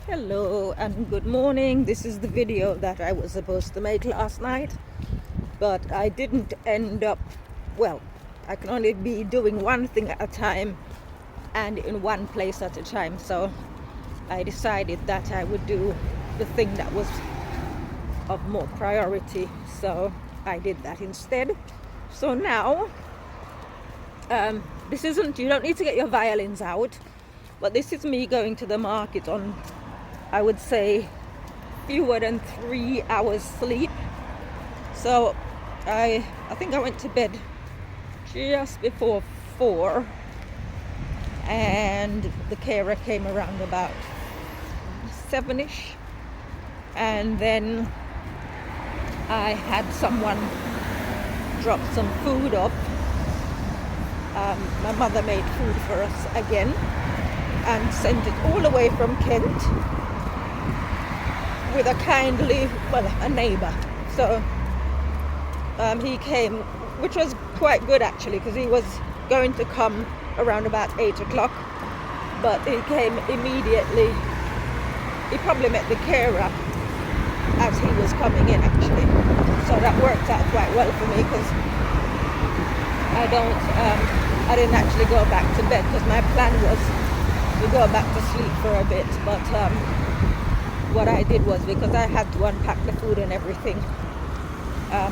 Hello and good morning. This is the video that I was supposed to make last night, but I didn't end up, well, I can only be doing one thing at a time and in one place at a time. So I decided that I would do the thing that was of more priority. So I did that instead. So now, this isn't, you don't need to get your violins out, but this is me going to the market on, I would say, fewer than 3 hours sleep. So I think I went to bed just before 4, and the carer came around about 7ish, and then I had someone drop some food up. My mother made food for us again and sent it all the way from Kent with a kindly, well, a neighbor. So he came, which was quite good actually, because he was going to come around about 8 o'clock, but he came immediately. He probably met the carer as he was coming in actually. So that worked out quite well for me, because I didn't actually go back to bed, because my plan was to go back to sleep for a bit, but what I did was, because I had to unpack the food and everything,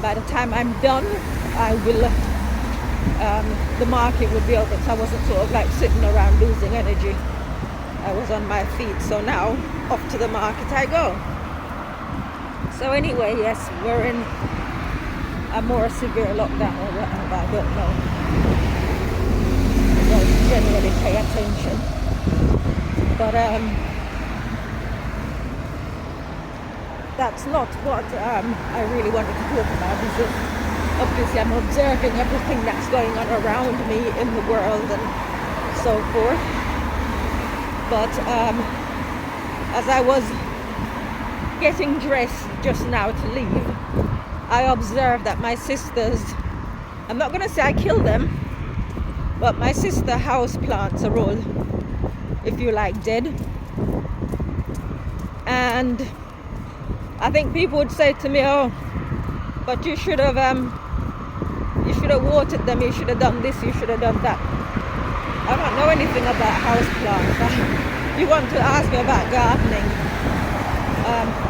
by the time I'm done, I will, the market would be open, so I wasn't sort of like sitting around losing energy. I was on my feet, so now off to the market I go. So anyway, yes, we're in a more severe lockdown or whatever, I don't know. I don't generally pay attention. But that's not what I really wanted to talk about. Because obviously I'm observing everything that's going on around me in the world and so forth. But as I was getting dressed just now to leave, I observed that my sisters, I'm not going to say I killed them, but my sister house plants are all, if you like, dead. And I think people would say to me, oh, but you should have watered them, you should have done this, you should have done that. I don't know anything about house plants. You want to ask me about gardening,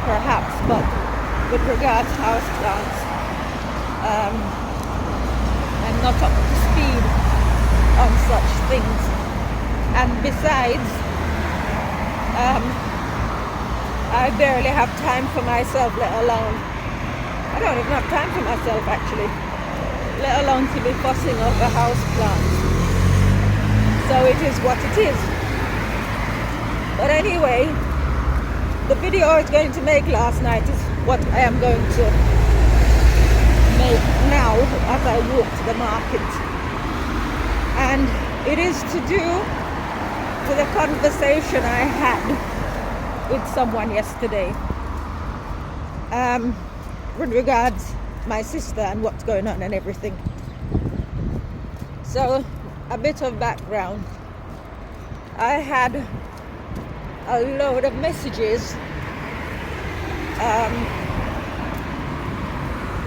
perhaps, but with regards to house plants, I'm not up to speed on such things. And besides, I barely have time for myself, let alone, I don't even have time for myself actually, let alone to be fussing over house plants. So it is what it is. But anyway, the video I was going to make last night is what I am going to make now as I walk to the market. And it is to do with a conversation I had with someone yesterday with regards my sister and what's going on and everything. So a bit of background. I had a load of messages,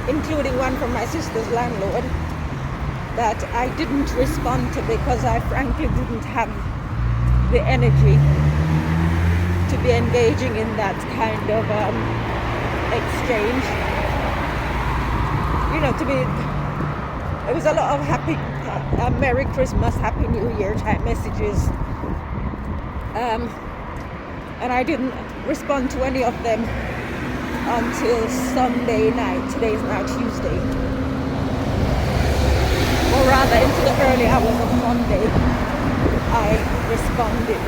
including one from my sister's landlord, that I didn't respond to because I frankly didn't have the energy to be engaging in that kind of exchange. You know, it was a lot of happy, Merry Christmas, Happy New Year type messages. And I didn't respond to any of them until Sunday night. Today's now Tuesday. Or rather, into the early hours of Monday, I responded.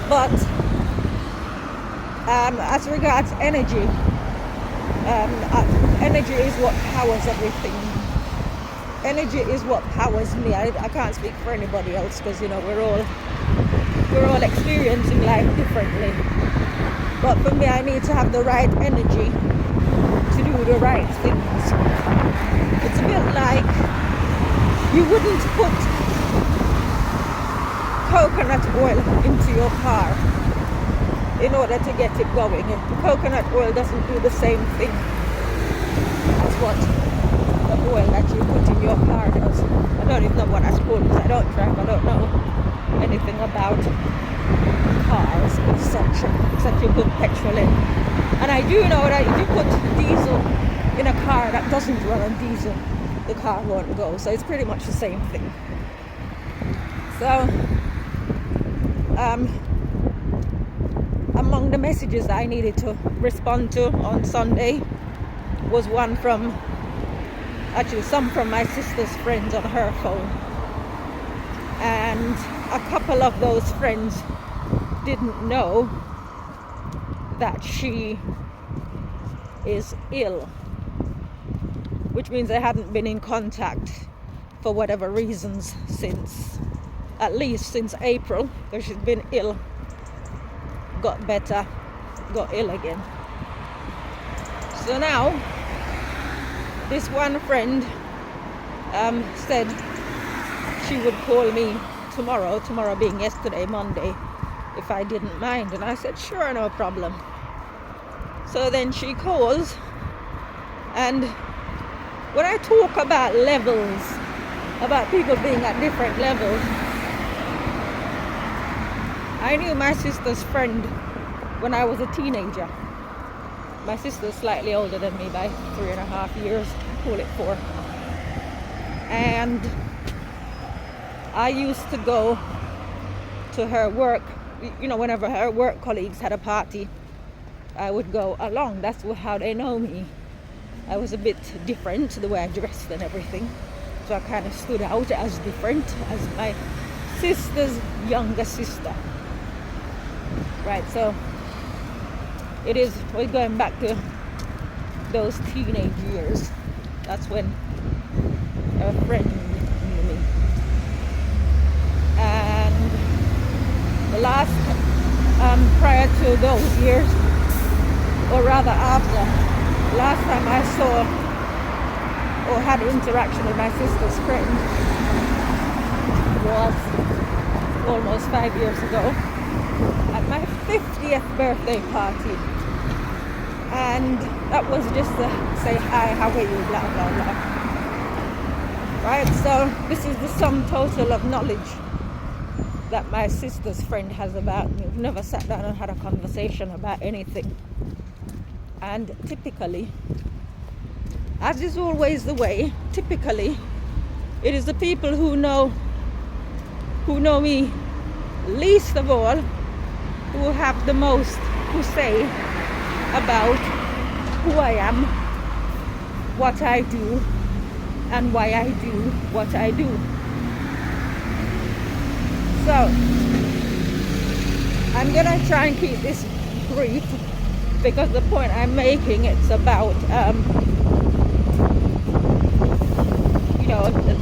But as regards energy, energy is what powers everything. Energy is what powers me. I can't speak for anybody else, because you know we're all experiencing life differently. But for me, I need to have the right energy to do the right things. It's a bit like you wouldn't put coconut oil into your car in order to get it going. Coconut oil doesn't do the same thing as what the oil that you put in your car does. I don't even know what that's called because I don't drive. I don't know anything about cars as such, except you put petrol in. And I do know that if you put diesel in a car that doesn't run on diesel, the car won't go. So it's pretty much the same thing. So among the messages I needed to respond to on Sunday was one from, actually some from my sister's friends on her phone. And a couple of those friends didn't know that she is ill, which means they hadn't been in contact for whatever reasons since, at least since April, because she's been ill, got better, got ill again. So now this one friend said she would call me tomorrow being yesterday, Monday, if I didn't mind. And I said, sure, no problem. So then she calls, and when I talk about levels, about people being at different levels, I knew my sister's friend when I was a teenager. My sister's slightly older than me by 3.5 years, call it 4. And I used to go to her work, whenever her work colleagues had a party, I would go along. That's how they know me. I was a bit different, the way I dressed and everything. So I kind of stood out as different as my sister's younger sister. Right, so we're going back to those teenage years. That's when a friend knew me. And the last, prior to those years, or rather after, last time I saw or had interaction with my sister's friend was almost 5 years ago at my 50th birthday party. And that was just to say hi, how are you, blah, blah, blah. Right, so this is the sum total of knowledge that my sister's friend has about me. We've never sat down and had a conversation about anything. And typically, as is always the way, typically, it is the people who know me least of all who have the most to say about who I am, what I do, and why I do what I do. So I'm gonna try and keep this brief, because the point I'm making, it's about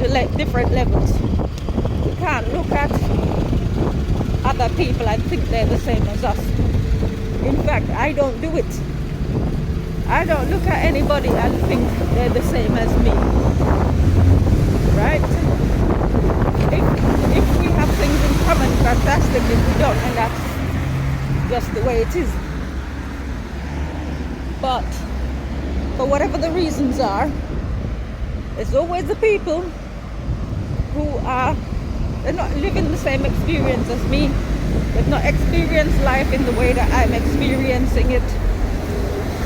the different levels. We can't look at other people and think they're the same as us. In fact, I don't do it. I don't look at anybody and think they're the same as me. Right? If we have things in common, fantastic. If we don't, and that's just the way it is. But for whatever the reasons are, it's always the people who they're not living the same experience as me. They've not experienced life in the way that I'm experiencing it.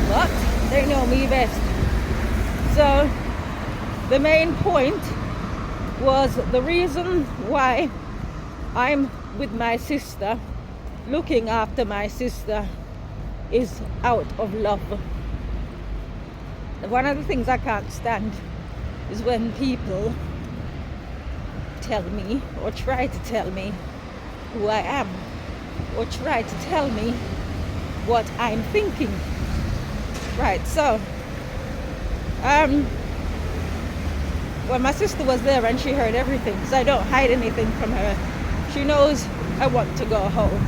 But they know me best. So the main point was the reason why I'm with my sister, looking after my sister, is out of love. One of the things I can't stand is when people tell me or try to tell me who I am, or try to tell me what I'm thinking. Right, so well, my sister was there and she heard everything, so I don't hide anything from her. She knows I want to go home.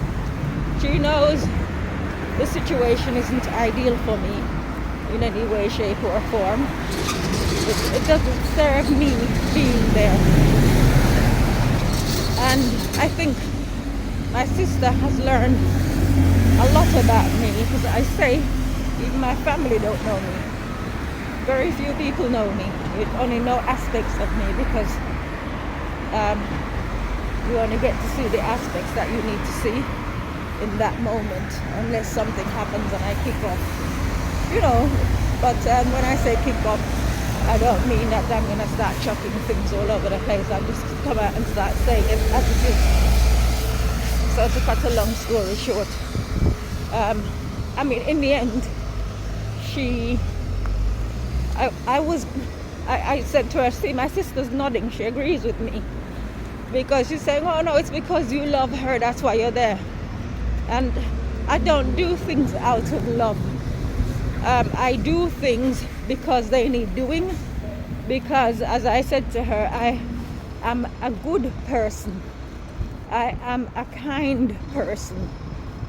She knows the situation isn't ideal for me in any way, shape or form. It doesn't serve me being there. And I think my sister has learned a lot about me, because I say even my family don't know me. Very few people know me. You only know aspects of me, because you only get to see the aspects that you need to see in that moment, unless something happens and I kick off. But when I say kick off, I don't mean that I'm going to start chucking things all over the place. I'm just come out and start saying it as it is. So to cut a long story short, in the end, I said to her, see, my sister's nodding, she agrees with me. Because she's saying, oh no, it's because you love her, that's why you're there. And I don't do things out of love. I do things because they need doing. Because, as I said to her, I am a good person. I am a kind person.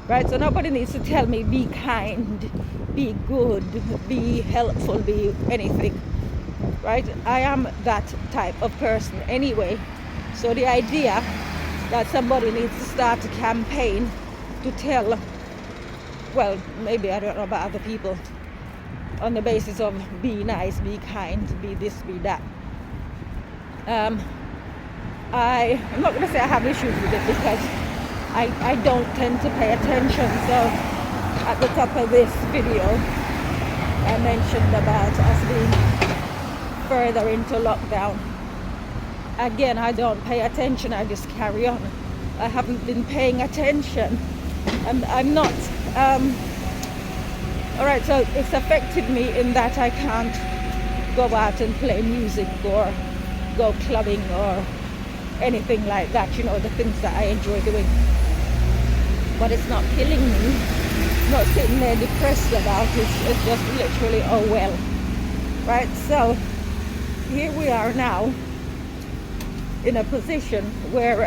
Right? So nobody needs to tell me be kind, be good, be helpful, be anything. Right? I am that type of person anyway. So the idea that somebody needs to start a campaign to tell, well, maybe I don't know about other people, on the basis of be nice, be kind, be this, be that. I'm not going to say I have issues with it, because I don't tend to pay attention. So at the top of this video, I mentioned about us being further into lockdown. Again, I don't pay attention, I just carry on. I haven't been paying attention. I'm not. Alright, so it's affected me in that I can't go out and play music or go clubbing or anything like that, the things that I enjoy doing. But it's not killing me. I'm not sitting there depressed about it. It's just literally, oh well. Right, so here we are now in a position where,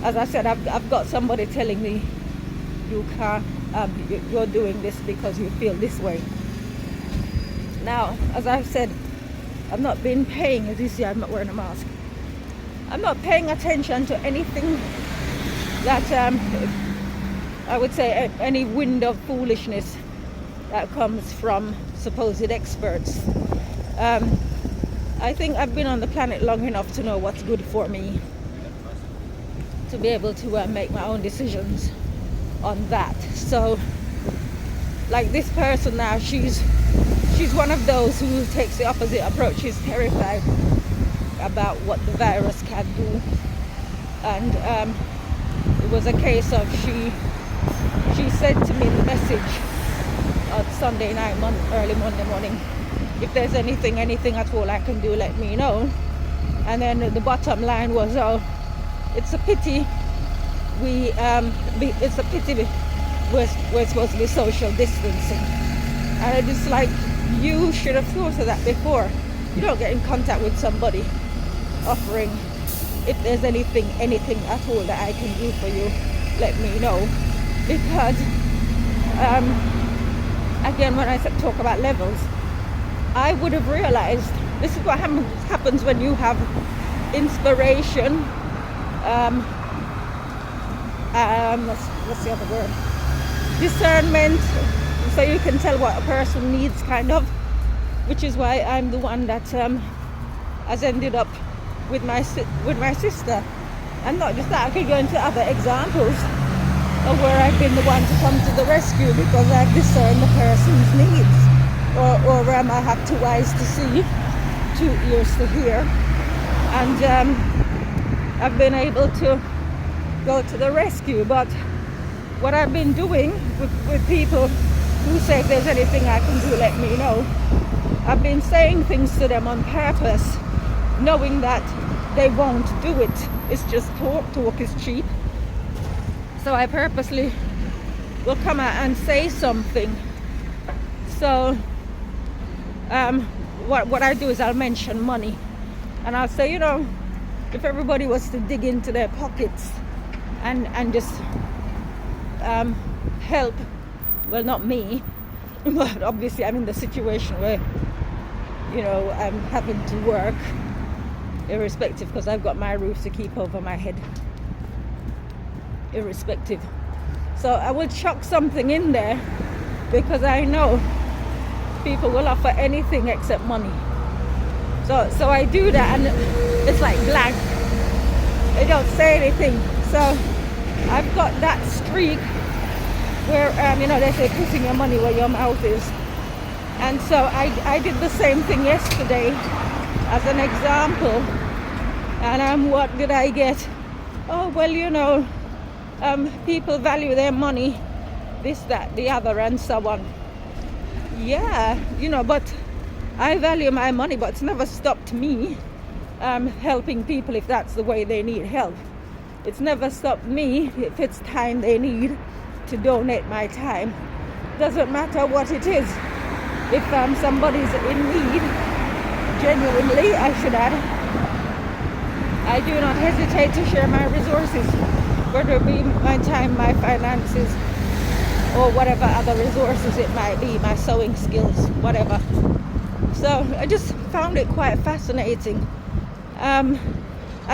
as I said, I've got somebody telling me, you can't, you're doing this because you feel this way. Now, as I've said, I've not been paying, as you see, I'm not wearing a mask. I'm not paying attention to anything that, I would say, any wind of foolishness that comes from supposed experts. I think I've been on the planet long enough to know what's good for me, to be able to make my own decisions on that. So, like this person now, she's one of those who takes the opposite approach. She's terrified about what the virus can do, and it was a case of she said to me in the message on Sunday night, early Monday morning, if there's anything at all I can do, let me know. And then the bottom line was, oh, it's a pity it's a pity we're supposed to be social distancing. And I just like, you should have thought of that before. You don't get in contact with somebody offering, if there's anything at all that I can do for you, let me know. Because again, when I talk about levels, I would have realized this is what happens when you have inspiration, what's the other word? Discernment, so you can tell what a person needs, kind of, which is why I'm the one that has ended up with my sister. And not just that, I could go into other examples of where I've been the one to come to the rescue because I've discerned the person's needs, or I have 2 eyes to see, 2 ears to hear, and I've been able to go to the rescue. But what I've been doing with people who say if there's anything I can do, let me know, I've been saying things to them on purpose, knowing that they won't do it. It's just talk is cheap. So I purposely will come out and say something. So what I do is I'll mention money, and I'll say, if everybody was to dig into their pockets and just help, well, not me, but obviously I'm in the situation where I'm having to work irrespective, because I've got my roof to keep over my head irrespective. So I will chuck something in there because I know people will offer anything except money. So I do that, and it's like blank. They don't say anything. So I've got that streak where they say putting your money where your mouth is. And so I did the same thing yesterday as an example. And what did I get? Oh, well, people value their money, this, that, the other, and so on. Yeah, but I value my money, but it's never stopped me helping people if that's the way they need help. It's never stopped me if it's time they need to donate my time. Doesn't matter what it is. If somebody's in need, genuinely, I should add, I do not hesitate to share my resources, whether it be my time, my finances, or whatever other resources it might be, my sewing skills, whatever. So I just found it quite fascinating. And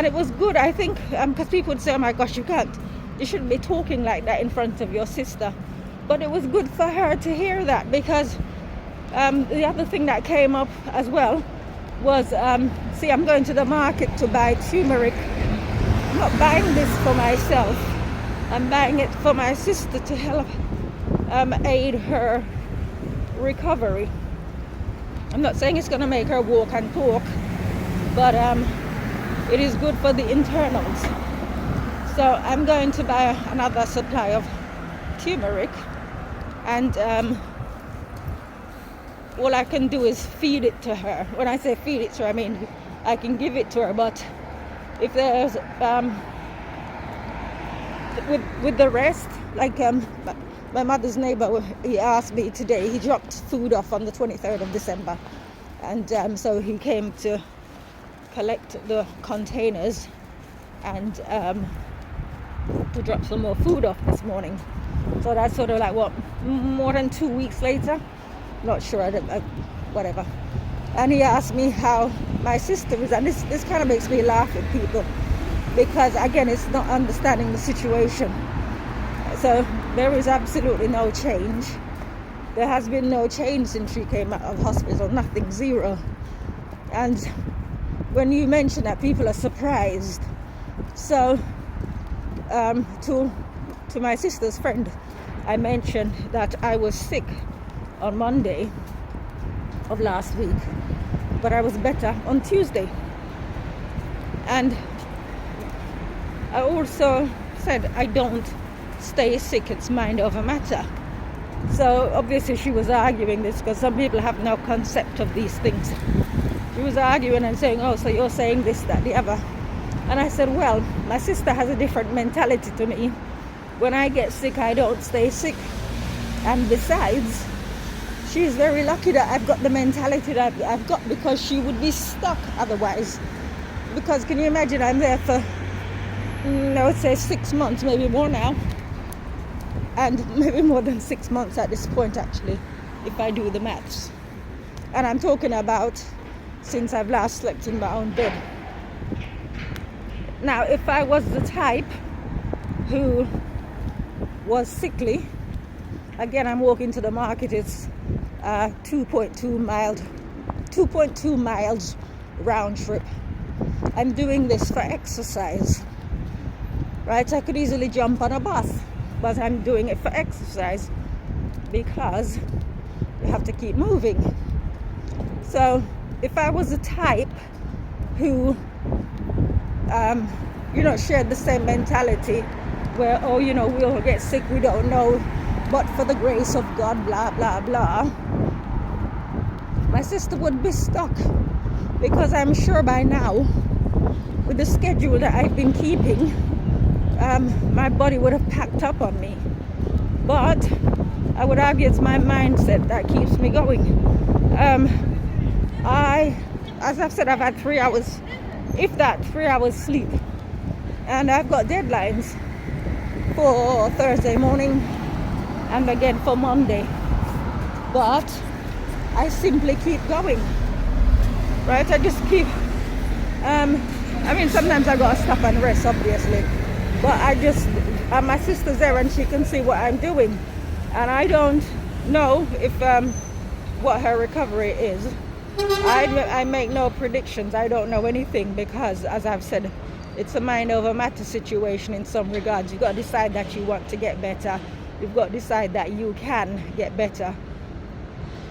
it was good, I think, because people would say, oh my gosh, you shouldn't be talking like that in front of your sister. But it was good for her to hear that, because the other thing that came up as well was, I'm going to the market to buy turmeric. I'm not buying this for myself. I'm buying it for my sister to help aid her recovery. I'm not saying it's going to make her walk and talk, but it is good for the internals. So I'm going to buy another supply of turmeric, and all I can do is feed it to her. When I say feed it to her, I mean I can give it to her, but if there's with the rest, like my mother's neighbor, he asked me today, he dropped food off on the 23rd of December, and so he came to collect the containers and to drop some more food off this morning. So that's sort of like, what, more than 2 weeks later? Not sure, whatever. And he asked me how my sister is, and this kind of makes me laugh at people, because again, it's not understanding the situation. So there is absolutely no change. There has been no change since she came out of hospital, nothing, zero. And when you mention that, people are surprised. So to my sister's friend, I mentioned that I was sick on Monday of last week, but I was better on Tuesday. And I also said I don't stay sick, it's mind over matter. So obviously she was arguing this, because some people have no concept of these things. She was arguing and saying, oh, so you're saying this, that, the other. And I said, well, my sister has a different mentality to me. When I get sick, I don't stay sick. And besides, she's very lucky that I've got the mentality that I've got, because she would be stuck otherwise. Because can you imagine, I'm there for, I would say 6 months, maybe more now. And maybe more than 6 months at this point, actually, if I do the maths. And I'm talking about since I've last slept in my own bed. Now, if I was the type who was sickly, again, I'm walking to the market, it's 2.2 miles round trip. I'm doing this for exercise, right? I could easily jump on a bus, but I'm doing it for exercise because you have to keep moving. So if I was a type who shared the same mentality where, we'll get sick, we don't know, but for the grace of God, blah, blah, blah, my sister would be stuck, because I'm sure by now, with the schedule that I've been keeping, my body would have packed up on me. But I would argue it's my mindset that keeps me going. As I've said, I've had 3 hours, if that, 3 hours sleep. And I've got deadlines for Thursday morning and again for Monday. But I simply keep going, right? I just keep, sometimes I gotta stop and rest, obviously. But I just and my sister's there and she can see what I'm doing. And I don't know if what her recovery is. I make no predictions. I don't know anything because, as I've said, it's a mind over matter situation in some regards. You've got to decide that you want to get better. You've got to decide that you can get better.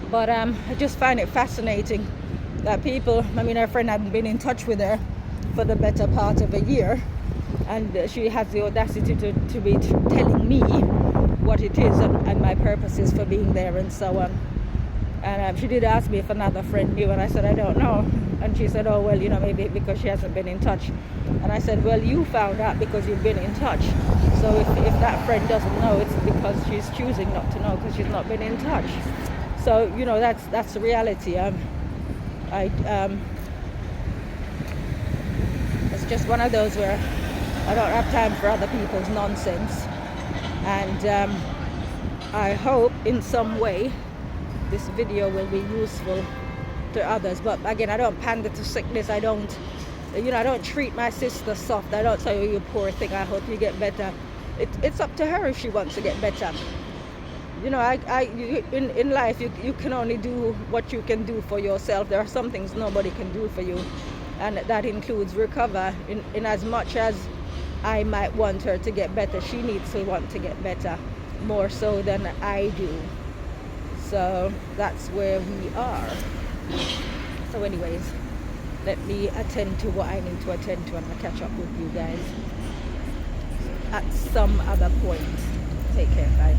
But I just find it fascinating that people, I mean, her friend hadn't been in touch with her for the better part of a year, and she has the audacity to be telling me what it is and my purposes for being there and so on. And she did ask me if another friend knew, and I said I don't know. And she said, oh well, maybe because she hasn't been in touch. And I said, well, you found out because you've been in touch. So if that friend doesn't know, it's because she's choosing not to know because she's not been in touch. So that's the reality. It's just one of those where I don't have time for other people's nonsense. And I hope in some way this video will be useful to others. But again, I don't pander to sickness. I don't treat my sister soft. I don't say, oh, you poor thing, I hope you get better. It's up to her if she wants to get better. In life, you can only do what you can do for yourself. There are some things nobody can do for you, and that includes recover. In as much as I might want her to get better, she needs to want to get better more so than I do. So that's where we are. So anyways, let me attend to what I need to attend to, and I'll catch up with you guys at some other point. Take care, bye.